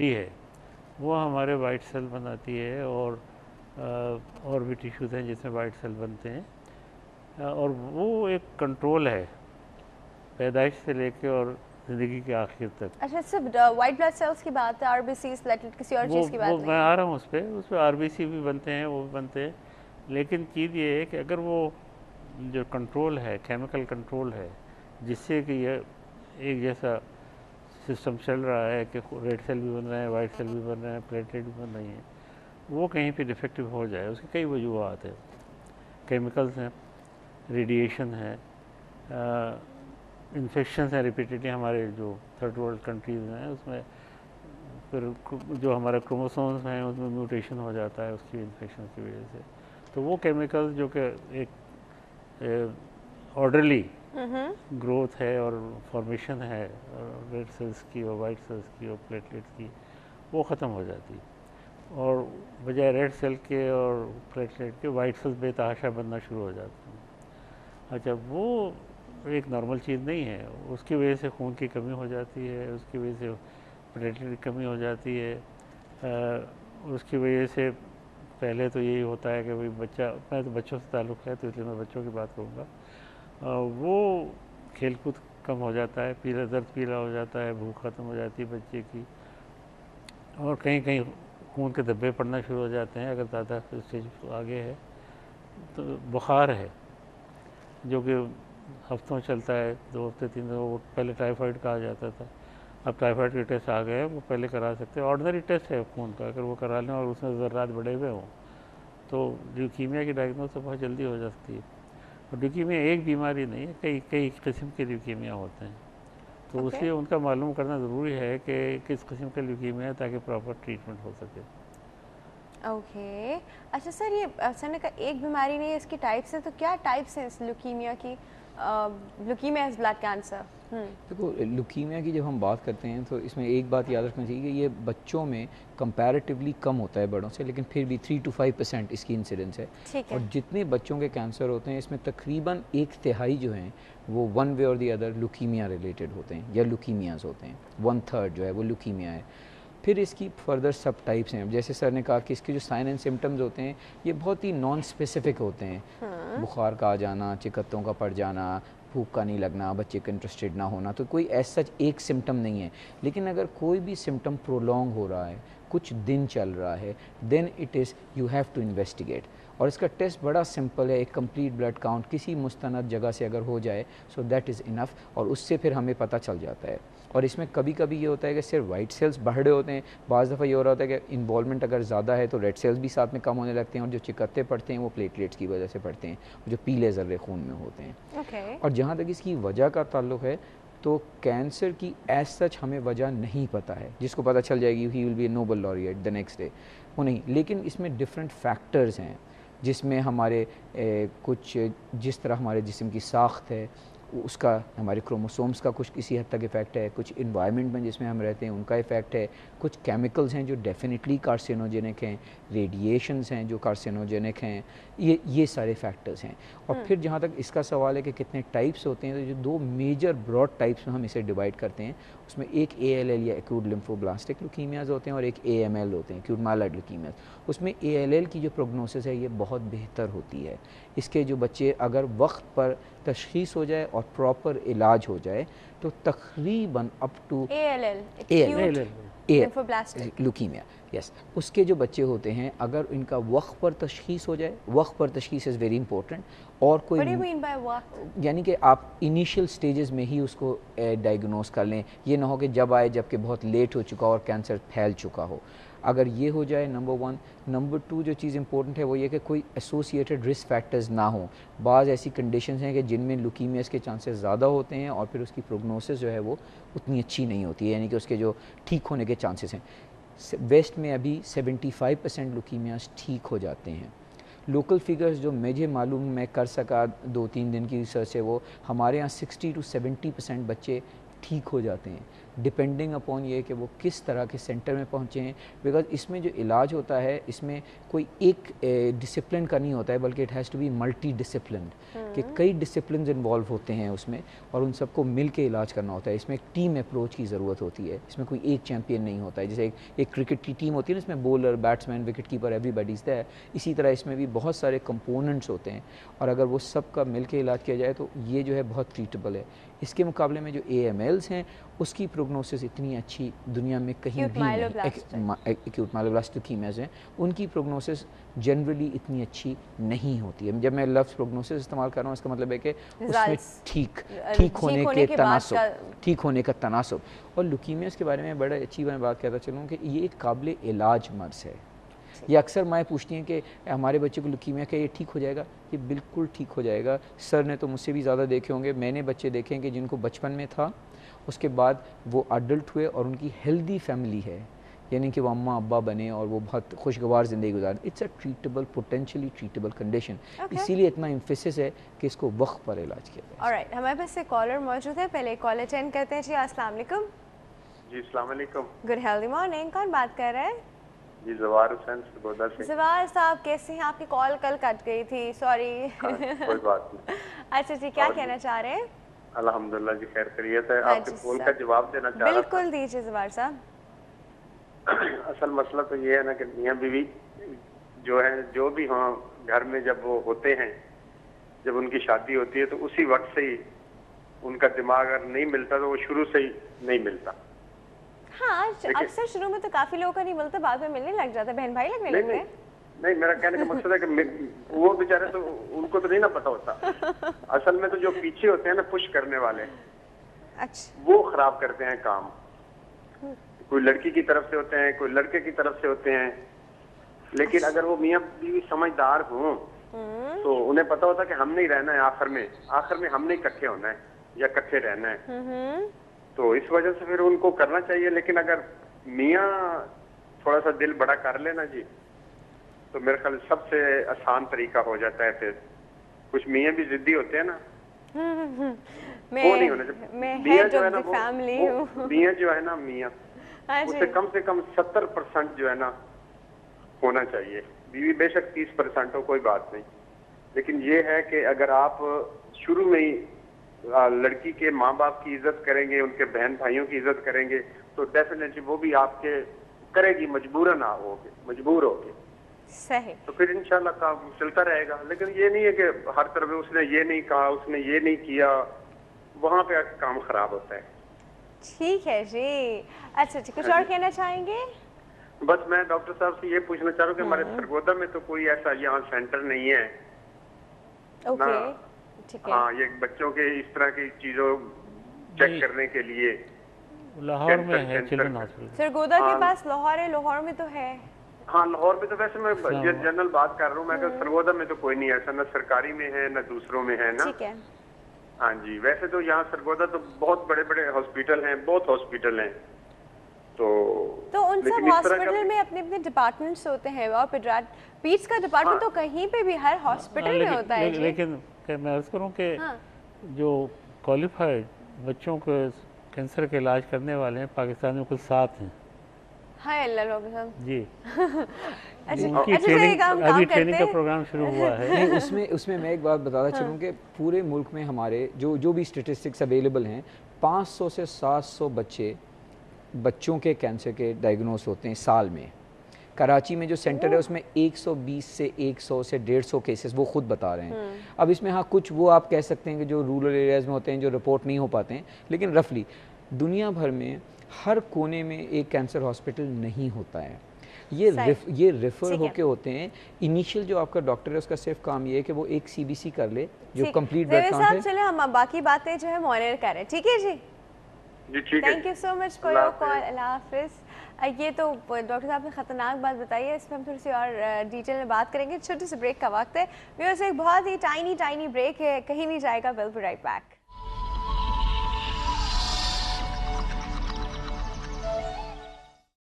हड्डी है वो हमारे वाइट सेल बनाती है, और भी टिश्यूज़ हैं जिसमें वाइट सेल बनते हैं, और वो एक कंट्रोल है पैदाइश से लेके और ज़िंदगी के आखिर तक। अच्छा, सिर्फ वाइट ब्लड सेल्स की बात है, आरबीसी प्लेटलेट किसी और चीज़ की वो बात नहीं मैं है? आ रहा हूँ उस पर आरबीसी भी बनते हैं, वो भी बनते हैं, लेकिन चीज़ ये है कि अगर वो जो कंट्रोल है, केमिकल कंट्रोल है, जिससे कि ये एक जैसा सिस्टम चल रहा है कि रेड सेल भी बन रहे हैं, वाइट सेल भी बन रहे हैं, प्लेटलेट भी बन रही हैं, वो कहीं पे डिफेक्टिव हो जाए, उसकी कई वजूहत हैं। केमिकल्स हैं, रेडिएशन है, इन्फेक्शन है रिपीटेडली, हमारे जो थर्ड वर्ल्ड कंट्रीज़ हैं उसमें फिर जो हमारे क्रोमोसोम्स हैं उसमें म्यूटेशन हो जाता है उसकी इन्फेक्शन की वजह से। तो वो केमिकल्स जो कि एक ऑर्डरली ग्रोथ है और फॉर्मेशन है रेड सेल्स की और वाइट सेल्स की और प्लेटलेट्स की, वो ख़त्म हो जाती है, और बजाय रेड सेल के और प्लेटलेट के वाइट सेल्स बेतहाशा बनना शुरू हो जाते हैं। अच्छा, वो एक नॉर्मल चीज़ नहीं है, उसकी वजह से खून की कमी हो जाती है, उसकी वजह से प्लेटलेट की कमी हो जाती है, उसकी वजह से पहले तो यही होता है कि भाई बच्चा, मैं तो बच्चों से ताल्लुक़ है तो इसलिए मैं बच्चों की बात करूँगा, वो खेल कूद कम हो जाता है, दर्द पीला हो जाता है, भूख ख़त्म हो जाती है बच्चे की, और कहीं कहीं खून के धब्बे पड़ना शुरू हो जाते हैं अगर ज़्यादा स्टेज आगे है। तो बुखार है जो कि हफ्तों चलता है, 2 हफ्ते 3 हफ्ते, वो पहले टाइफाइड कहा जाता था, अब टाइफाइड के टेस्ट आ गए हैं, वो पहले करा सकते हैं, ऑर्डिनरी टेस्ट है खून का, अगर वो करा लें और उसमें ज़र्रात बढ़े हुए हों तो ल्यूकीमिया की डायग्नोस बहुत जल्दी हो सकती है। और ल्यूकीमिया एक बीमारी नहीं है, कई कई किस्म के ल्यूकीमिया होते हैं, तो इसलिए उनका मालूम करना ज़रूरी है कि किस किस्म का ल्यूकीमिया है ताकि प्रॉपर ट्रीटमेंट हो सके। ओके, अच्छा सर, ये सर ने कहा एक बीमारी नहीं है, इसकी टाइप्स है, तो क्या टाइप्स हैं इस ल्यूकीमिया की? Leukaemia is blood cancer. देखो, ल्यूकीमिया की जब हम बात करते हैं तो इसमें एक बात याद रखना चाहिए कि ये बच्चों में कंपैरेटिवली कम होता है बड़ों से, लेकिन फिर भी 3 to 5% इसकी इंसिडेंस है। और जितने बच्चों के कैंसर होते हैं इसमें तकरीबन 1/3 जो हैं वो वन वे और दी अदर ल्यूकीमिया रिलेटेड होते हैं या ल्यूकीमियाज होते हैं, 1/3 जो है वो ल्यूकीमिया है। फिर इसकी फर्दर सब टाइप्स हैं, जैसे सर ने कहा कि इसके जो साइन एंड सिम्टम्स होते हैं ये बहुत ही नॉन स्पेसिफिक होते हैं। बुखार का आ जाना, चिकत्तों का पड़ जाना, भूख का नहीं लगना, बच्चे का इंटरेस्टेड ना होना, तो कोई ऐसा सच एक सिम्टम नहीं है। लेकिन अगर कोई भी सिम्टम प्रोलॉन्ग हो रहा है, कुछ दिन चल रहा है, then it is you have to investigate. और इसका टेस्ट बड़ा सिंपल है, एक कंप्लीट ब्लड काउंट किसी मुस्तनद जगह से अगर हो जाए सो दैट इज़ इनफ, और उससे फिर हमें पता चल जाता है। और इसमें कभी कभी ये होता है कि सिर्फ वाइट सेल्स बढ़ रहे होते हैं, बाज़ दफ़ा ये हो रहा होता है कि इन्वॉल्वमेंट अगर ज़्यादा है तो रेड सेल्स भी साथ में कम होने लगते हैं, और जो चिकत्ते पड़ते हैं वो प्लेटलेट्स की वजह से पड़ते हैं, जो पीले ज़र्रे खून में होते हैं। और जहाँ तक इसकी वजह का ताल्लुक़ है तो कैंसर की एज सच हमें वजह नहीं पता है, जिसको पता चल जाएगी he will be A Nobel laureate the next day, वो नहीं। लेकिन इसमें डिफरेंट फैक्टर्स हैं जिसमें हमारे कुछ जिस तरह हमारे जिस्म की साख्त है उसका, हमारे क्रोमोसोम्स का कुछ किसी हद तक इफ़ेक्ट है, कुछ इन्वायरमेंट में जिसमें हम रहते हैं उनका इफ़ेक्ट है, कुछ केमिकल्स हैं जो डेफिनेटली कार्सिनोजेनिक हैं, रेडिएशंस हैं जो कार्सिनोजेनिक हैं, ये सारे फैक्टर्स हैं। और फिर जहाँ तक इसका सवाल है कि कितने टाइप्स होते हैं, तो जो 2 मेजर ब्रॉड टाइप्स में हम इसे डिवाइड करते हैं, उसमें एक ALL या एक्यूट लिम्फोब्लास्टिक ल्यूकीमियाज होते हैं और एक AML होते हैं, एक्यूट माइलॉइड ल्यूकीमियाज। उसमें ALL की जो प्रोग्नोसिस है ये बहुत बेहतर होती है। इसके जो बच्चे अगर वक्त पर तशख़ीस हो जाए और प्रॉपर इलाज हो जाए तो तकरीबन अप टू ल्यूकीमिया, यस, उसके जो बच्चे होते हैं अगर इनका वक्त पर तशख़ीस हो जाए, वक्त पर तशख़ीस इज़ वेरी इंपॉर्टेंट, और कोई यानी कि आप इनिशियल स्टेजेस में ही उसको डायग्नोस कर लें, ये ना हो कि जब आए जबकि बहुत लेट हो चुका और कैंसर फैल चुका हो। अगर ये हो जाए नंबर 1। नंबर 2 जो चीज़ इंपॉर्टेंट है वो ये कि कोई एसोसिएटेड रिस्क फैक्टर्स ना हो। बाज़ ऐसी कंडीशंस हैं कि जिनमें ल्यूकीमियास के चांसेस ज़्यादा होते हैं और फिर उसकी प्रोग्नोसिस जो है वो उतनी अच्छी नहीं होती है, यानी कि उसके जो ठीक होने के चांसेस हैं। वेस्ट में अभी 75% ल्यूकीमियास ठीक हो जाते हैं। लोकल फिगर्स जो मुझे मालूम मैं कर सका 2-3 दिन की रिसर्च है, वो हमारे यहाँ 60 to 70% बच्चे ठीक हो जाते हैं। डिपेंडिंग अपॉन ये कि वो किस तरह के सेंटर में पहुँचे हैं। बिकॉज इसमें जो इलाज होता है इसमें कोई एक डिसिप्लिन का नहीं होता है, बल्कि it has to be multi discipline, कि कई डिसिप्लिन इन्वॉल्व होते हैं उसमें और उन सबको मिल के इलाज करना होता है। इसमें एक टीम अप्रोच की ज़रूरत होती है, इसमें कोई एक चैम्पियन नहीं होता है। जैसे एक क्रिकेट की टीम होती है ना, इसमें bowler, batsman, wicket keeper, everybody is there, इसी तरह इसमें भी बहुत सारे कंपोनेंट्स होते हैं और अगर वो सब का मिल के इलाज किया जाए तो ये जो है बहुत ट्रीटेबल है। इसके मुकाबले में जो AMLs हैं उसकी प्रोग्नोसिस इतनी अच्छी दुनिया में कहीं भी नहीं, एक्यूट माइलोब्लास्ट ल्यूकीमियाज हैं, उनकी प्रोग्नोसिस जनरली इतनी अच्छी नहीं होती है। जब मैं लफ्ज़ प्रोग्नोसिस इस्तेमाल कर रहा हूँ इसका मतलब है कि उसमें ठीक होने का तनासब। और ल्यूकीमियाज के बारे में बड़ा अच्छी मैं बात कहता चलूँ कि ये एक काबिल इलाज मर्ज़ है। ये अक्सर माएँ पूछती हैं कि हमारे बच्चे को ल्यूकीमिया क्या ये ठीक हो जाएगा? ये बिल्कुल ठीक हो जाएगा। सर ने तो मुझसे भी ज़्यादा देखे होंगे, मैंने बच्चे देखे हैं कि जिनको बचपन में था, उसके बाद वो अडल्ट हुए और उनकी हेल्दी फैमिली है, यानी कि वो अम्मा अब्बा बने और वो बहुत खुशगवार ज़िंदगी गुजार। It's a treatable, potentially treatable condition, इसीलिए इतना एम्फेसिस है कि इसको वक्त पर इलाज किया जाए। ऑलराइट, हमारे पास एक कॉलर मौजूद है, पहले कॉलर अटेंड करते हैं। जी अस्सलाम वालेकुम। जी अस्सलाम वालेकुम। गुड हेल्दी मॉर्निंग, कौन बात कर रहा है? जी जवार हुसैन सरगोदा से। जवार साहब कैसे हैं? आपकी कॉल कल कट गई थी, सॉरी। कोई बात नहीं। अच्छा जी, क्या कहना चाह रहे हैं? अल्हम्दुलिल्लाह जी, खैर खैरियत है। आपके कॉल का जवाब देना चाह रहा था। बिल्कुल दीजिए जवार साहब। असल मसला तो ये है ना कि मियाँ बीवी जो है, जो भी हों घर में, जब वो होते हैं, जब उनकी शादी होती है तो उसी वक्त से ही उनका दिमाग अगर नहीं मिलता तो वो शुरू से ही नहीं मिलता। हाँ, अक्सर शुरू में तो काफी लोगों का नहीं मिलता, बाद में मिलने लग जाता है, बहन भाई लगने लगते हैं। नहीं, मेरा कहने का मकसद है कि वो बेचारे तो उनको तो नहीं ना पता होता। असल में तो जो पीछे होते हैं ना पुश करने वाले, अच्छा, वो खराब करते हैं काम। कोई लड़की की तरफ से होते हैं, कोई लड़के की तरफ से होते हैं। लेकिन अगर वो मियाँ बीवी समझदार हों तो उन्हें पता होता कि हमने ही रहना है, आखिर में हमने इकट्ठे होना है या इकट्ठे रहना है। तो इस वजह से फिर उनको करना चाहिए। लेकिन अगर मियाँ थोड़ा सा दिल बड़ा कर लेना जी, तो मेरे ख्याल सबसे आसान तरीका हो जाता है। फिर कुछ मियाँ भी जिद्दी होते हैं ना, वो नहीं होना चाहिए। मियाँ जो है ना, मियाँ जो है ना, मियाँ उसे कम से कम 70% जो है ना होना चाहिए। बीवी बेशक 30% हो, कोई बात नहीं। लेकिन ये है कि अगर आप शुरू में ही लड़की के माँ बाप की इज्जत करेंगे, उनके बहन भाइयों की इज्जत करेंगे, तो डेफिनेटली वो भी आपके करेगी, मजबूर होगी। सही। तो फिर इंशाल्लाह काम चलता रहेगा। लेकिन ये नहीं है कि हर तरफ उसने ये नहीं कहा, उसने ये नहीं किया, वहाँ पे काम खराब होता है। ठीक है जी। अच्छा जी, कुछ और कहना चाहेंगे? बस मैं डॉक्टर साहब से ये पूछना चाह रहा हूँ कि हमारे सरगोदा में तो कोई ऐसा यहाँ सेंटर नहीं है। ओके, ठीक है। हाँ, ये बच्चों के इस तरह की चीजों चेक करने के लिए लाहौर में है चिल्ड्रन हॉस्पिटल। सरगोदा के पास लाहौर है, लाहौर में तो है। हाँ, लाहौर में तो वैसे मैं जनरल बात कर रहा हूँ। मैं सरगोदा में तो कोई नहीं है ऐसा, न सरकारी में है न दूसरों में है ना। ठीक है। हाँ जी, वैसे तो यहाँ सरगोदा तो बहुत बड़े बड़े हॉस्पिटल हैं, बहुत हॉस्पिटल हैं। तो उन सब हॉस्पिटल में अपने अपने डिपार्टमेंट्स होते हैं, और पीड्स का डिपार्टमेंट तो कहीं पे भी हर हॉस्पिटल में होता है। लेकिन मैं अर्ज करूँ कि जो क्वालिफाइड बच्चों को कैंसर का इलाज करने वाले हैं पाकिस्तान में कुछ 7 हैं। हाय अल्लाह साहब जी। उनकी ट्रेनिंग का प्रोग्राम शुरू हुआ है। नहीं, उसमें मैं एक बात बताता चलूँ कि पूरे मुल्क में हमारे जो भी स्टेटिस्टिक्स अवेलेबल हैं, 500 से 700 बच्चों के कैंसर के डायग्नोस होते हैं साल में। कराची में जो सेंटर है उसमें 120 से 100 से 150 केसेस वो खुद बता रहे हैं। अब इसमें हाँ कुछ वो आप कह सकते हैं कि जो रूरल एरियाज़ में होते हैं, जो रिपोर्ट नहीं हो पाते हैं, लेकिन रफली दुनिया भर में हर कोने में एक कैंसर हॉस्पिटल नहीं होता है। ये रेफर होके होते हैं। इनिशियल जो आपका डॉक्टर है उसका सिर्फ काम ये है कि वो एक CBC कर ले जो कंप्लीट ब्लड काउंट है। चलो हम बाकी बातें जो है मॉनिटर कर रहे हैं। ठीक है जी, ठीक है। Thank you so much for your call. अल्लाह हाफिज़। ये तो डॉक्टर साहब ने ख़तरनाक बात बताई है, इस पर हम थोड़ी सी और डिटेल में बात करेंगे। छोटे से ब्रेक का वक्त है। व्यूअर्स, एक बहुत ही टाइनी ब्रेक है, कहीं नहीं जाएगा। Will be right back.